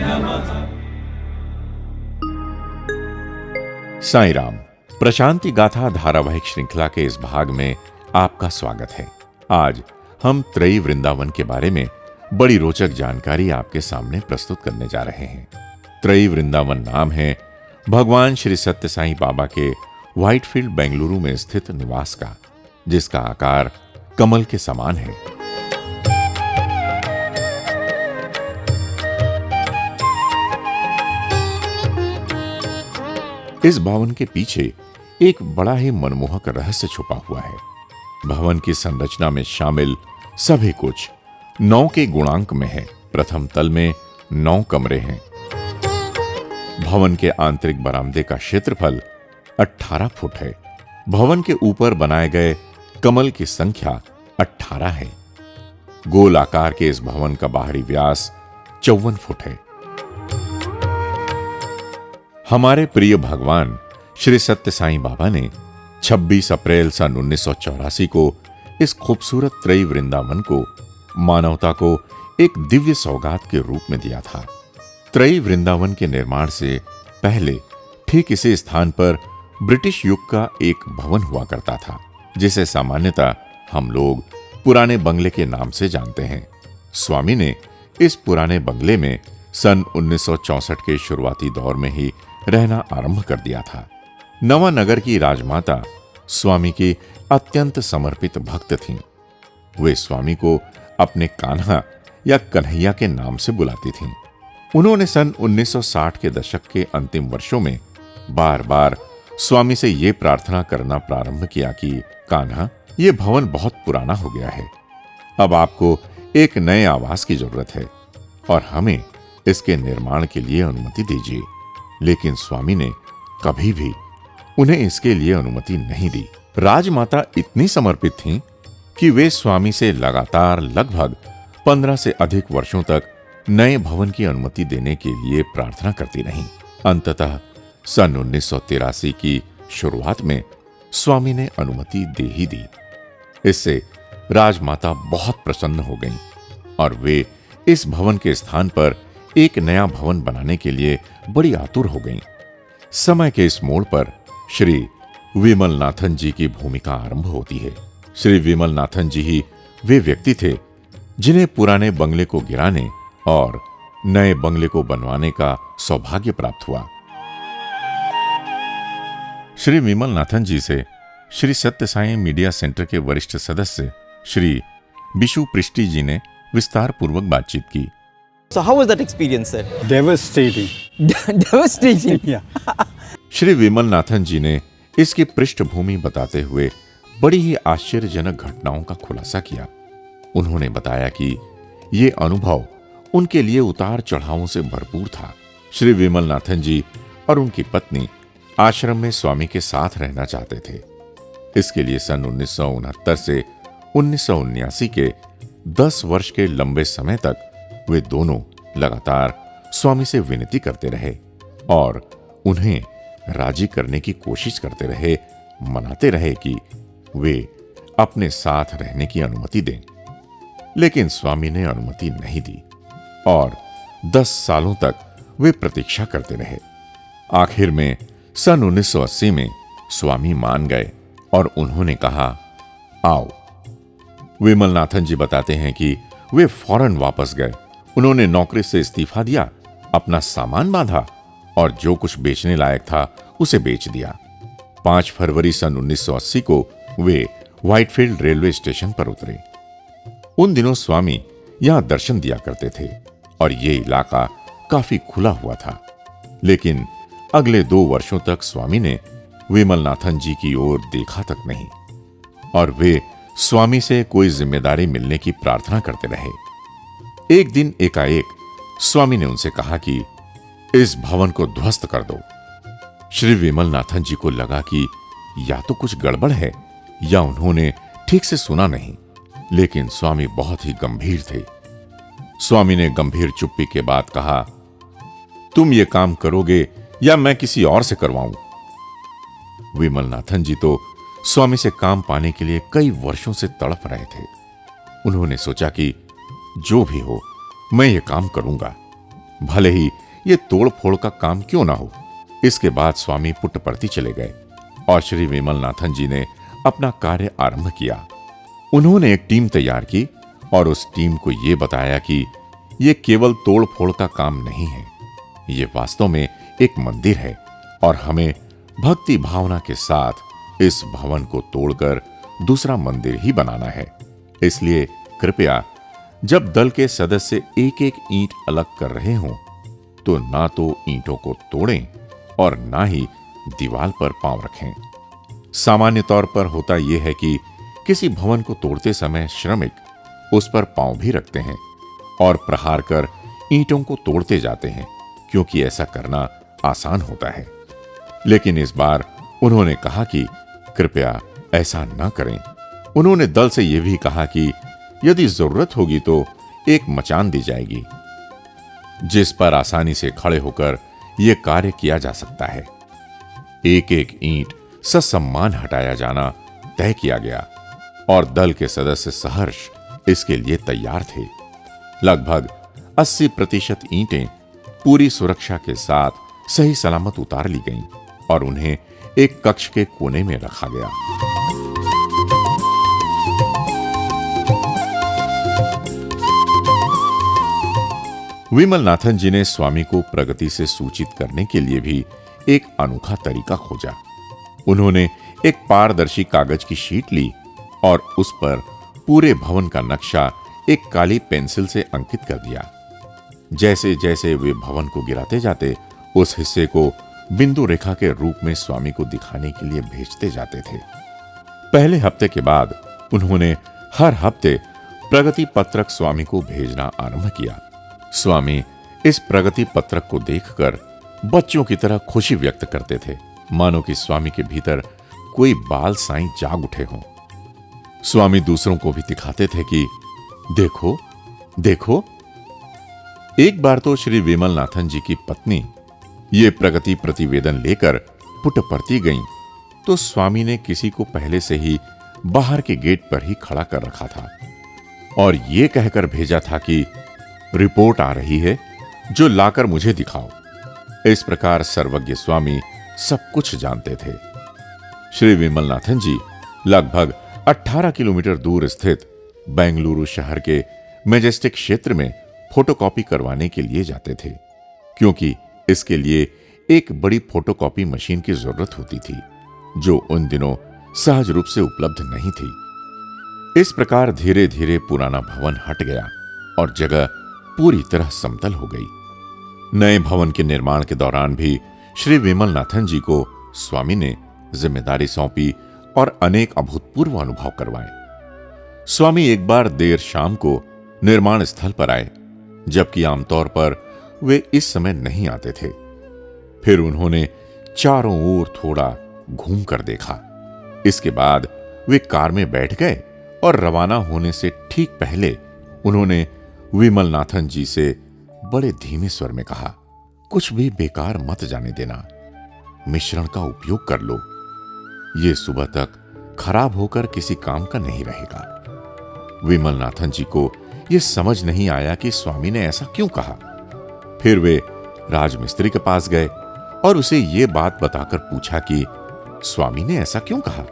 नमः। साईं राम, प्रशांति गाथा धारावाहिक श्रृंखला के इस भाग में आपका स्वागत है। आज हम त्रयी वृंदावन के बारे में बड़ी रोचक जानकारी आपके सामने प्रस्तुत करने जा रहे हैं। त्रयी वृंदावन नाम है भगवान श्री सत्य साईं बाबा के व्हाइटफील्ड बेंगलुरु में स्थित निवास का, जिसका आकार कमल के समान है। इस भवन के पीछे एक बड़ा ही मनमोहक रहस्य छुपा हुआ है। भवन की संरचना में शामिल सभी कुछ 9 के गुणांक में है। प्रथम तल में 9 कमरे हैं। भवन के आंतरिक बरामदे का क्षेत्रफल 18 फुट है। भवन के ऊपर बनाए गए कमल की संख्या 18 है। गोल आकार के इस भवन का बाहरी व्यास 54 फुट है। हमारे प्रिय भगवान श्री सत्य साईं बाबा ने 26 अप्रैल सन 1984 को इस खूबसूरत त्रयी वृंदावन को मानवता को एक दिव्य सौगात के रूप में दिया था। त्रयी वृंदावन के निर्माण से पहले ठीक इसी स्थान पर ब्रिटिश युग का एक भवन हुआ करता था, जिसे सामान्यतः हम लोग पुराने बंगले के नाम से जानते हैं। स्वामी ने इस पुराने बंगले में सन 1964 के शुरुआती दौर में ही रहना आरंभ कर दिया था। नवानगर की राजमाता स्वामी की अत्यंत समर्पित भक्त थीं। वे स्वामी को अपने कान्हा या कन्हैया के नाम से बुलाती थीं। उन्होंने सन 1960 के दशक के अंतिम वर्षों में बार-बार स्वामी से ये प्रार्थना करना प्रारंभ किया कि कान्हा, ये भवन बहुत पुराना हो गया है। अब आपको एक नए आवास की जरूरत है और हमें इसके निर्माण के लिए अनुमति दीजिए। लेकिन स्वामी ने कभी भी उन्हें इसके लिए अनुमति नहीं दी। राजमाता इतनी समर्पित थीं कि वे स्वामी से लगातार लगभग 15 से अधिक वर्षों तक नए भवन की अनुमति देने के लिए प्रार्थना करती रहीं। अंततः सन 1983 की शुरुआत में स्वामी ने अनुमति दे ही दी। इससे राजमाता बहुत प्रसन्न हो गईं और वे इस भवन के स्थान पर एक नया भवन बनाने के लिए बड़ी आतुर हो गईं। समय के इस मोड़ पर श्री विमल नाथन जी की भूमिका आरंभ होती है। श्री विमल नाथन जी ही वे व्यक्ति थे जिन्हें पुराने बंगले को गिराने और नए बंगले को बनवाने का सौभाग्य प्राप्त हुआ। श्री विमल नाथन जी से श्री सत्य साईं मीडिया सेंटर के वरिष्ठ सदस्य श्री बिशु पृष्टि जी ने विस्तार पूर्वक बातचीत की। So how was that experience, sir? Devastating. Devastating. Yeah. Shri Vimal Nathan ji ने इसकी पृष्ठभूमि बताते हुए बड़ी ही आश्चर्यजनक घटनाओं का खुलासा किया। उन्होंने बताया कि ये अनुभव उनके लिए उतार चढ़ावों से भरपूर था। श्री विमल नाथन जी और उनकी पत्नी आश्रम में स्वामी के साथ रहना चाहते थे। इसके लिए सन 1969 से 1979 के 10 वर्ष के लंबे समय तक वे दोनों लगातार स्वामी से विनती करते रहे और उन्हें राजी करने की कोशिश करते रहे, मनाते रहे कि वे अपने साथ रहने की अनुमति दें। लेकिन स्वामी ने अनुमति नहीं दी और 10 सालों तक वे प्रतीक्षा करते रहे। आखिर में सन 1980 में स्वामी मान गए और उन्होंने कहा, आओ। विमल नाथन जी बताते हैं कि वे फौरन वापस गए। उन्होंने नौकरी से इस्तीफा दिया, अपना सामान बांधा और जो कुछ बेचने लायक था उसे बेच दिया। 5 फरवरी सन 1980 को वे व्हाइटफील्ड रेलवे स्टेशन पर उतरे। उन दिनों स्वामी यहां दर्शन दिया करते थे और ये इलाका काफी खुला हुआ था। लेकिन अगले 2 वर्षों तक स्वामी ने विमल नाथन जी की ओर देखा तक नहीं और वे स्वामी से कोई जिम्मेदारी मिलने की प्रार्थना करते रहे। एक दिन एकाएक स्वामी ने उनसे कहा कि इस भवन को ध्वस्त कर दो। श्री विमल नाथन जी को लगा कि या तो कुछ गड़बड़ है या उन्होंने ठीक से सुना नहीं, लेकिन स्वामी बहुत ही गंभीर थे। स्वामी ने गंभीर चुप्पी के बाद कहा, तुम ये काम करोगे या मैं किसी और से करवाऊं? विमल नाथन जी तो स्वामी से काम पाने के लिए कई वर्षों से तड़प रहे थे। उन्होंने सोचा कि जो भी हो मैं ये काम करूंगा, भले ही ये तोड़ फोड़ का काम क्यों ना हो। इसके बाद स्वामी पुट्टपर्ती चले गए और श्री विमलनाथन जी ने अपना कार्य आरंभ किया। उन्होंने एक टीम तैयार की और उस टीम को यह बताया कि यह केवल तोड़ फोड़ का काम नहीं है, ये वास्तव में एक मंदिर है और हमें भक्ति भावना के साथ इस भवन को तोड़कर दूसरा मंदिर ही बनाना है। इसलिए कृपया जब दल के सदस्य एक एक ईंट अलग कर रहे हों तो ना तो ईंटों को तोड़ें और ना ही दीवार पर पांव रखें। सामान्य तौर पर होता यह है कि किसी भवन को तोड़ते समय श्रमिक उस पर पांव भी रखते हैं और प्रहार कर ईंटों को तोड़ते जाते हैं, क्योंकि ऐसा करना आसान होता है। लेकिन इस बार उन्होंने कहा कि कृपया ऐसा न करें। उन्होंने दल से यह भी कहा कि यदि जरूरत होगी तो एक मचान दी जाएगी जिस पर आसानी से खड़े होकर यह कार्य किया जा सकता है। एक एक ईंट ससम्मान हटाया जाना तय किया गया और दल के सदस्य सहर्ष इसके लिए तैयार थे। लगभग 80% ईंटें पूरी सुरक्षा के साथ सही सलामत उतार ली गईं और उन्हें एक कक्ष के कोने में रखा गया। विमलनाथन जी ने स्वामी को प्रगति से सूचित करने के लिए भी एक अनोखा तरीका खोजा। उन्होंने एक पारदर्शी कागज की शीट ली और उस पर पूरे भवन का नक्शा एक काली पेंसिल से अंकित कर दिया। जैसे जैसे वे भवन को गिराते जाते उस हिस्से को बिंदु रेखा के रूप में स्वामी को दिखाने के लिए भेजते जाते थे। पहले हफ्ते के बाद उन्होंने हर हफ्ते प्रगति पत्रक स्वामी को भेजना आरंभ किया। स्वामी इस प्रगति पत्रक को देखकर बच्चों की तरह खुशी व्यक्त करते थे, मानो कि स्वामी के भीतर कोई बाल साईं जाग उठे हों। स्वामी दूसरों को भी दिखाते थे कि देखो देखो। एक बार तो श्री विमलनाथन जी की पत्नी ये प्रगति प्रतिवेदन लेकर पुट्टपर्ती गईं, तो स्वामी ने किसी को पहले से ही बाहर के गेट पर ही खड़ा कर रखा था और ये कहकर भेजा था कि रिपोर्ट आ रही है, जो लाकर मुझे दिखाओ। इस प्रकार सर्वज्ञ स्वामी सब कुछ जानते थे। श्री विमलनाथन जी लगभग 18 किलोमीटर दूर स्थित बेंगलुरु शहर के मैजेस्टिक क्षेत्र में फोटोकॉपी करवाने के लिए जाते थे, क्योंकि इसके लिए एक बड़ी फोटोकॉपी मशीन की जरूरत होती थी, जो उन दिनों सहज रूप से उपलब्ध नहीं थी। इस प्रकार धीरे धीरे पुराना भवन हट गया और जगह पूरी तरह समतल हो गई। नए भवन के निर्माण के दौरान भी श्री विमलनाथन जी को स्वामी ने जिम्मेदारी सौंपी और अनेक अभूतपूर्व अनुभव करवाए। स्वामी एक बार देर शाम को निर्माण स्थल पर आए, जबकि आमतौर पर वे इस समय नहीं आते थे। फिर उन्होंने चारों ओर थोड़ा घूम कर देखा। इसके बाद वे कार में बैठ गए और रवाना होने से ठीक पहले उन्होंने विमलनाथन जी से बड़े धीमे स्वर में कहा, कुछ भी बेकार मत जाने देना, मिश्रण का उपयोग कर लो, ये सुबह तक खराब होकर किसी काम का नहीं रहेगा। विमलनाथन जी को यह समझ नहीं आया कि स्वामी ने ऐसा क्यों कहा। फिर वे राजमिस्त्री के पास गए और उसे यह बात बताकर पूछा कि स्वामी ने ऐसा क्यों कहा,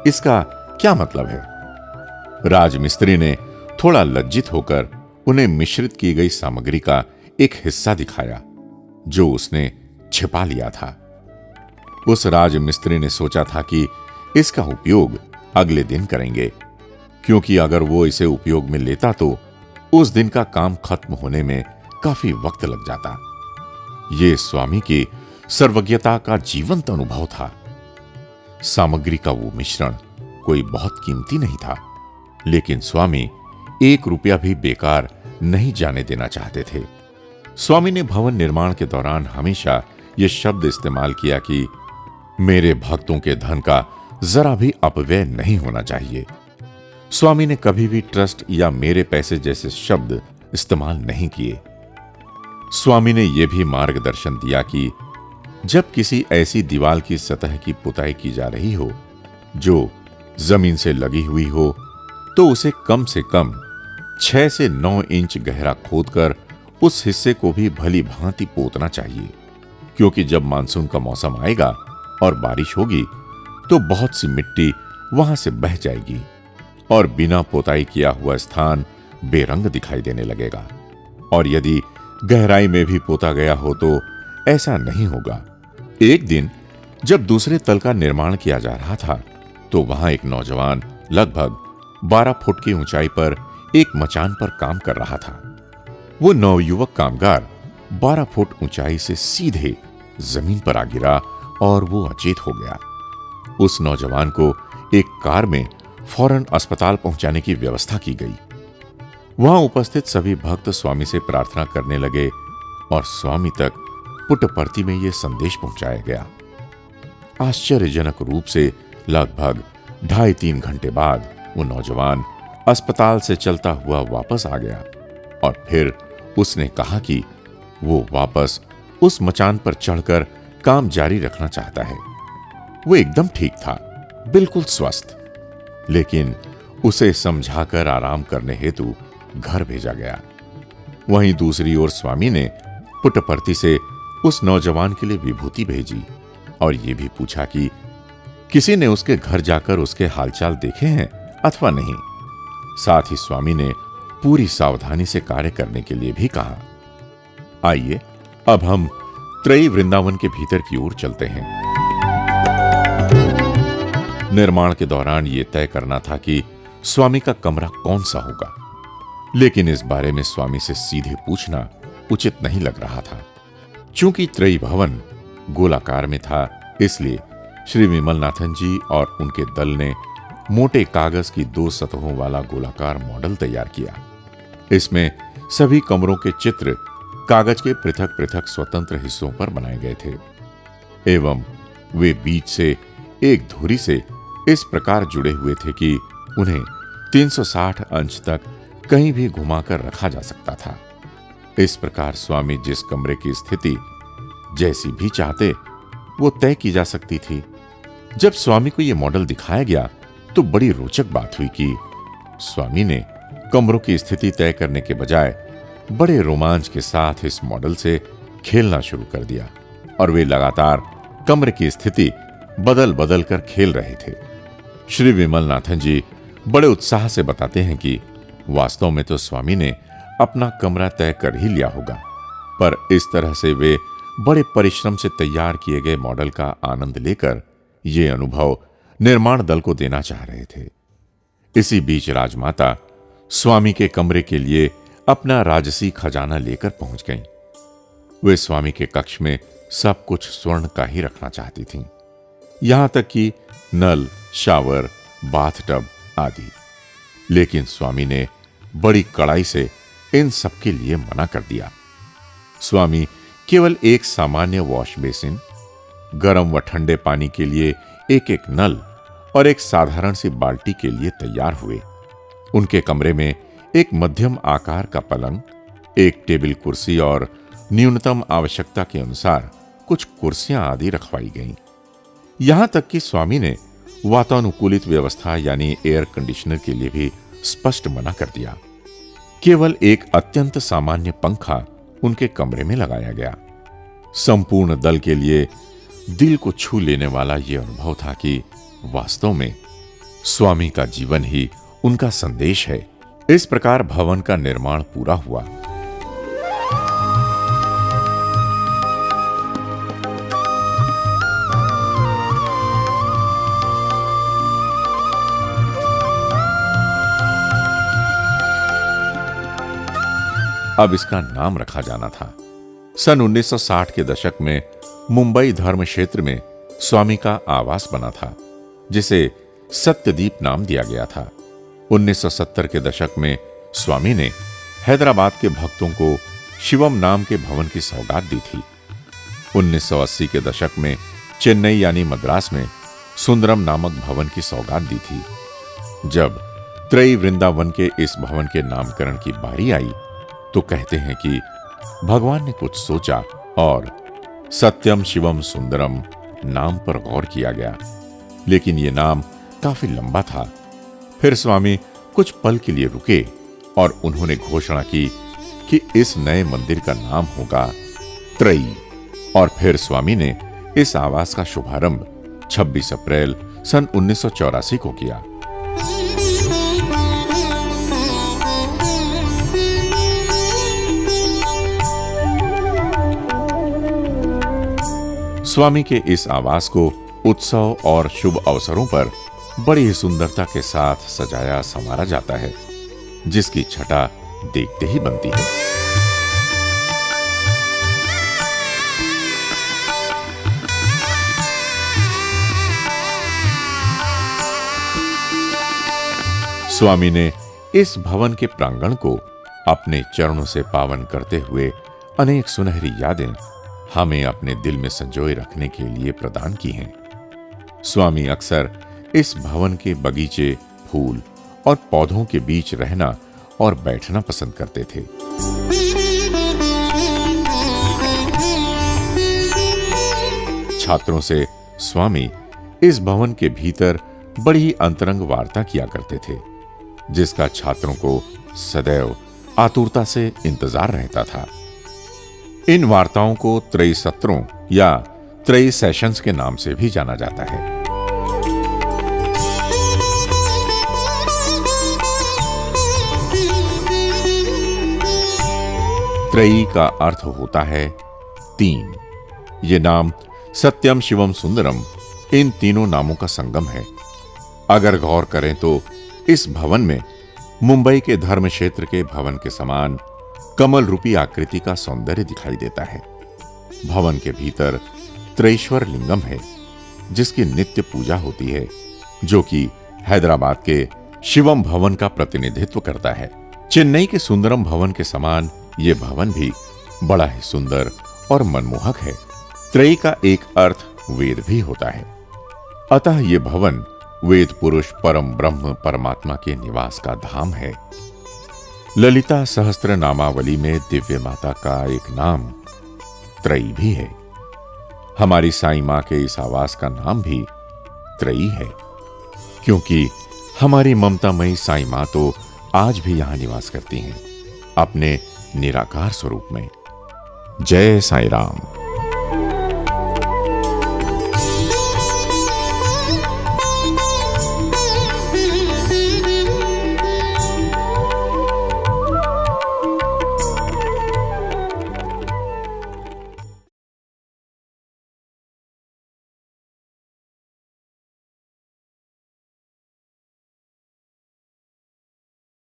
इसका क्या मतलब है। राजमिस्त्री ने थोड़ा लज्जित होकर उन्हें मिश्रित की गई सामग्री का एक हिस्सा दिखाया जो उसने छिपा लिया था। उस राजमिस्त्री ने सोचा था कि इसका उपयोग अगले दिन करेंगे, क्योंकि अगर वो इसे उपयोग में लेता तो उस दिन का काम खत्म होने में काफी वक्त लग जाता। ये स्वामी की सर्वज्ञता का जीवंत अनुभव था। सामग्री का वो मिश्रण कोई बहुत कीमती नहीं था, लेकिन स्वामी 1 रुपया भी बेकार नहीं जाने देना चाहते थे। स्वामी ने भवन निर्माण के दौरान हमेशा यह शब्द इस्तेमाल किया कि मेरे भक्तों के धन का जरा भी अपव्यय नहीं होना चाहिए। स्वामी ने कभी भी ट्रस्ट या मेरे पैसे जैसे शब्द इस्तेमाल नहीं किए। स्वामी ने यह भी मार्गदर्शन दिया कि जब किसी ऐसी दीवार की सतह की पुताई की जा रही हो जो जमीन से लगी हुई हो, तो उसे कम से कम 6 से 9 इंच गहरा खोदकर उस हिस्से को भी भली भांति पोतना चाहिए, क्योंकि जब मानसून का मौसम आएगा और बारिश होगी तो बहुत सी मिट्टी वहां से बह जाएगी और बिना पोताई किया हुआ स्थान बेरंग दिखाई देने लगेगा। और यदि गहराई में भी पोता गया हो तो ऐसा नहीं होगा। एक दिन जब दूसरे तल का निर्माण किया जा रहा था तो वहां एक नौजवान लगभग 12 फुट की ऊंचाई पर एक मचान पर काम कर रहा था। वो नवयुवक कामगार 12 फुट ऊंचाई से सीधे जमीन पर आ गिरा और वो अचेत हो गया। उस नौजवान को एक कार में फौरन अस्पताल पहुंचाने की व्यवस्था की गई। वहां उपस्थित सभी भक्त स्वामी से प्रार्थना करने लगे और स्वामी तक पुट्टपर्ती में यह संदेश पहुंचाया गया। आश्चर्यजनक रूप से लगभग 2.5-3 घंटे बाद वो नौजवान अस्पताल से चलता हुआ वापस आ गया और फिर उसने कहा कि वो वापस उस मचान पर चढ़कर काम जारी रखना चाहता है। वो एकदम ठीक था, बिल्कुल स्वस्थ, लेकिन उसे समझाकर आराम करने हेतु घर भेजा गया। वहीं दूसरी ओर स्वामी ने पुट्टपर्ती से उस नौजवान के लिए विभूति भेजी और ये भी पूछा कि किसी ने उसके घर जाकर उसके हालचाल देखे हैं अथवा नहीं। साथ ही स्वामी ने पूरी सावधानी से कार्य करने के लिए भी कहा। आइए अब हम त्रयी वृंदावन के भीतर की ओर चलते हैं। निर्माण के दौरान यह तय करना था कि स्वामी का कमरा कौन सा होगा, लेकिन इस बारे में स्वामी से सीधे पूछना उचित नहीं लग रहा था। चूंकि त्रयी भवन गोलाकार में था, इसलिए श्री विमलनाथन जी और उनके दल ने मोटे कागज की 2 सतहों वाला गोलाकार मॉडल तैयार किया। इसमें सभी कमरों के चित्र कागज के पृथक पृथक स्वतंत्र हिस्सों पर बनाए गए थे एवं वे बीच से एक धुरी से इस प्रकार जुड़े हुए थे कि उन्हें 360 अंश तक कहीं भी घुमाकर रखा जा सकता था। इस प्रकार स्वामी जिस कमरे की स्थिति जैसी भी चाहते वो तय की जा सकती थी। जब स्वामी को यह मॉडल दिखाया गया तो बड़ी रोचक बात हुई कि स्वामी ने कमरों की स्थिति तय करने के बजाय बड़े रोमांच के साथ इस मॉडल से खेलना शुरू कर दिया और वे लगातार कमरे की स्थिति बदल बदल कर खेल रहे थे। श्री विमलनाथन जी बड़े उत्साह से बताते हैं कि वास्तव में तो स्वामी ने अपना कमरा तय कर ही लिया होगा, पर इस तरह से वे बड़े परिश्रम से तैयार किए गए मॉडल का आनंद लेकर ये अनुभव निर्माण दल को देना चाह रहे थे। इसी बीच राजमाता स्वामी के कमरे के लिए अपना राजसी खजाना लेकर पहुंच गईं। वे स्वामी के कक्ष में सब कुछ स्वर्ण का ही रखना चाहती थीं, यहां तक कि नल, शावर, बाथटब आदि। लेकिन स्वामी ने बड़ी कड़ाई से इन सब के लिए मना कर दिया। स्वामी केवल एक सामान्य वॉश बेसिन, गर्म व ठंडे पानी के लिए एक एक नल और एक साधारण सी बाल्टी के लिए तैयार हुए। उनके कमरे में एक मध्यम आकार का पलंग, एक टेबल कुर्सी और न्यूनतम आवश्यकता के अनुसार कुछ कुर्सियां आदि रखवाई गईं। यहां तक कि स्वामी ने वातानुकूलित व्यवस्था यानी एयर कंडीशनर के लिए भी स्पष्ट मना कर दिया। केवल एक अत्यंत सामान्य पंखा उनके कमरे में लगाया गया। संपूर्ण दल के लिए दिल को छू लेने वाला यह अनुभव था कि वास्तव में स्वामी का जीवन ही उनका संदेश है। इस प्रकार भवन का निर्माण पूरा हुआ। अब इसका नाम रखा जाना था। सन 1960 के दशक में मुंबई धर्म क्षेत्र में स्वामी का आवास बना था, जिसे सत्यदीप नाम दिया गया था। 1970 के दशक में स्वामी ने हैदराबाद के भक्तों को शिवम नाम के भवन की सौगात दी थी। 1980 के दशक में चेन्नई यानी मद्रास में सुंदरम नामक भवन की सौगात दी थी। जब त्रयी वृंदावन के इस भवन के नामकरण की बारी आई तो कहते हैं कि भगवान ने कुछ सोचा और सत्यम शिवम सुंदरम नाम पर गौर किया गया, लेकिन यह नाम काफी लंबा था। फिर स्वामी कुछ पल के लिए रुके और उन्होंने घोषणा की कि इस नए मंदिर का नाम होगा त्रयी। और फिर स्वामी ने इस आवास का शुभारंभ 26 अप्रैल सन 1984 को किया। स्वामी के इस आवास को उत्सव और शुभ अवसरों पर बड़ी ही सुंदरता के साथ सजाया संवारा जाता है, जिसकी छटा देखते ही बनती है। स्वामी ने इस भवन के प्रांगण को अपने चरणों से पावन करते हुए अनेक सुनहरी यादें हमें अपने दिल में संजोए रखने के लिए प्रदान की हैं। स्वामी अक्सर इस भवन के बगीचे, फूल और पौधों के बीच रहना और बैठना पसंद करते थे। छात्रों से स्वामी इस भवन के भीतर बड़ी अंतरंग वार्ता किया करते थे, जिसका छात्रों को सदैव आतुरता से इंतजार रहता था। इन वार्ताओं को त्रयी सत्रों या त्रयी सेशंस के नाम से भी जाना जाता है। त्रयी का अर्थ होता है 3। ये नाम सत्यम, शिवम, सुंदरम इन तीनों नामों का संगम है। अगर गौर करें तो इस भवन में मुंबई के धर्म क्षेत्र के भवन के समान कमल रूपी आकृति का सौंदर्य दिखाई देता है। भवन के भीतर त्रयेश्वर लिंगम है, जिसकी नित्य पूजा होती है, जो कि हैदराबाद के शिवम भवन का प्रतिनिधित्व करता है। चेन्नई के सुंदरम भवन के समान यह भवन भी बड़ा ही सुंदर और मनमोहक है। त्रयी का एक अर्थ वेद भी होता है, अतः यह भवन वेद पुरुष परम ब्रह्म परमात्मा के निवास का धाम है। ललिता सहस्त्र नामावली में दिव्य माता का एक नाम त्रयी भी है। हमारी साईं मां के इस आवास का नाम भी त्रयी है, क्योंकि हमारी ममतामयी साईं मां तो आज भी यहां निवास करती हैं, अपने निराकार स्वरूप में। जय साईं राम।